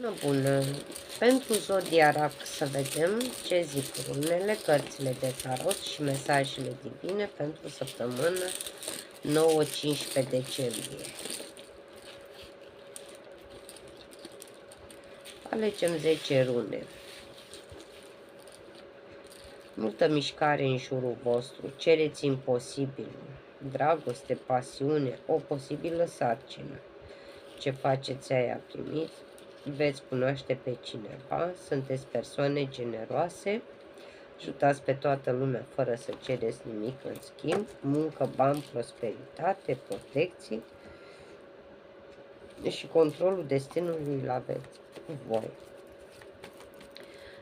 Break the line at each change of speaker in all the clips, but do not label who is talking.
Bună! Pentru Zodia Rac să vedem ce zic runele, cărțile de tarot și mesajele divine pentru săptămână 9-15 decembrie. Alegem 10 rune. Multă mișcare în jurul vostru, cereți imposibil, dragoste, pasiune, o posibilă sarcină. Ce faceți aia primit, veți cunoaște pe cineva, sunteți persoane generoase, ajutați pe toată lumea fără să cereți nimic în schimb, muncă, bani, prosperitate, protecții și controlul destinului îl aveți voi.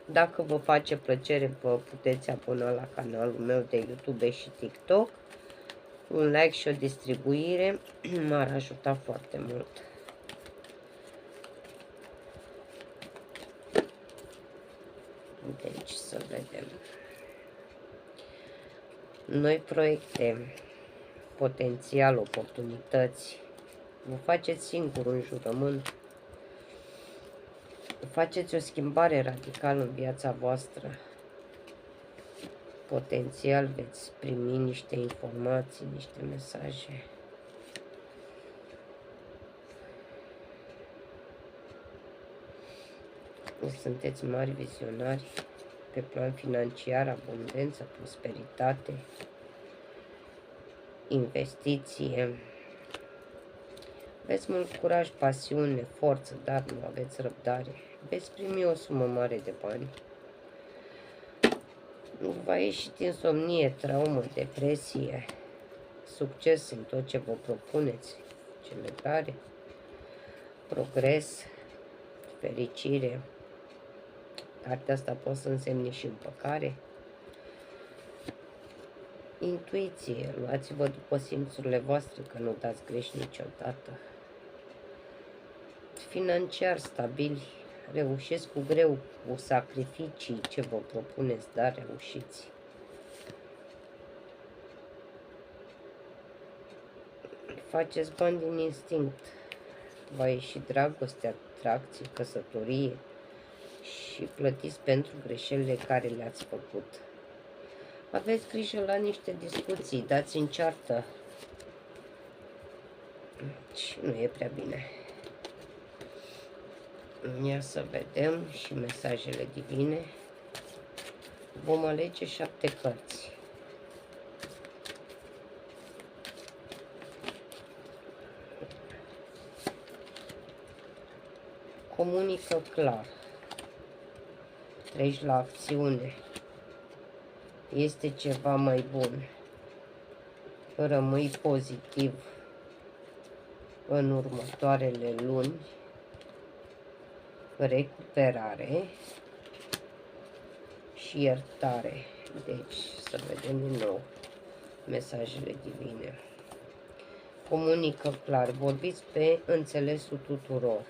Dacă vă face plăcere, vă puteți abona la canalul meu de YouTube și TikTok. Un like și o distribuire m-ar ajuta foarte mult. Deci să vedem. Noi proiecte, potențial, oportunități. Vă faceți singur un jurământ. Faceți o schimbare radicală în viața voastră. Potențial veți primi niște informații, niște mesaje. Sunteți mari vizionari pe plan financiar, abundență, prosperitate, investiție. Aveți mult curaj, pasiune, forță, dar nu aveți răbdare. Veți primi o sumă mare de bani. Va ieși insomnie, traumă, depresie, succes în tot ce vă propuneți, celebrare, progres, fericire. Partea asta poate să însemne și împăcare. Intuiție, luați-vă după simțurile voastre, că nu dați greș niciodată. Financiar stabili, reușiți cu greu, cu sacrificii ce vă propuneți, dar reușiți. Faceți bani din instinct, va ieși dragoste, atracție, căsătorie și plătiți pentru greșelile care le-ați făcut. Aveți grijă la niște discuții, dați în ceartă și nu e prea bine. Ia să vedem și mesajele divine. Vom alege 7 cărți. Comunică clar. Treci la acțiune. Este ceva mai bun. Rămâi pozitiv în următoarele luni. Recuperare și iertare. Deci, să vedem din nou mesajele divine. Comunică clar. Vorbiți pe înțelesul tuturor.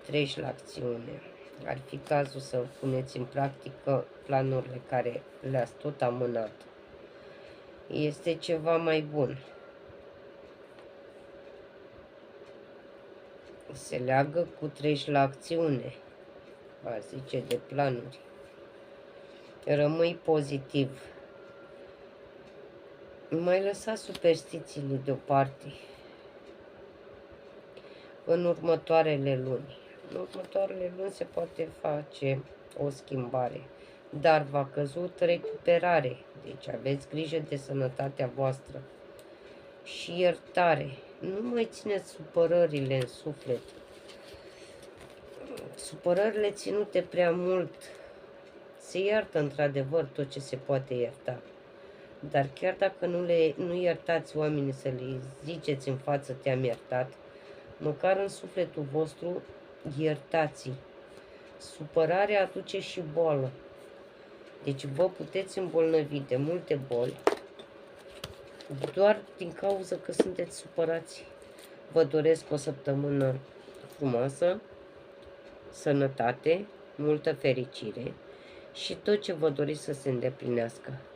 Treci la acțiune. Ar fi cazul să puneți în practică planurile care le-ați tot amânat. Este ceva mai bun. Se leagă cu treci la acțiune, va zice, de planuri. Rămâi pozitiv. Mai lăsa superstițiile deoparte. În următoarele luni. În următoarele luni se poate face o schimbare, dar v-a căzut recuperare. Deci aveți grijă de sănătatea voastră. Și iertare. Nu mai țineți supărările în suflet. Supărările ținute prea mult. Se iartă într-adevăr tot ce se poate ierta. Dar chiar dacă nu iertați oamenii să le ziceți în față te-am iertat, măcar în sufletul vostru iertați. Supărarea aduce și boală. Deci vă puteți îmbolnăvi de multe boli doar din cauza că sunteți supărați. Vă doresc o săptămână frumoasă, sănătate, multă fericire și tot ce vă doriți să se îndeplinească.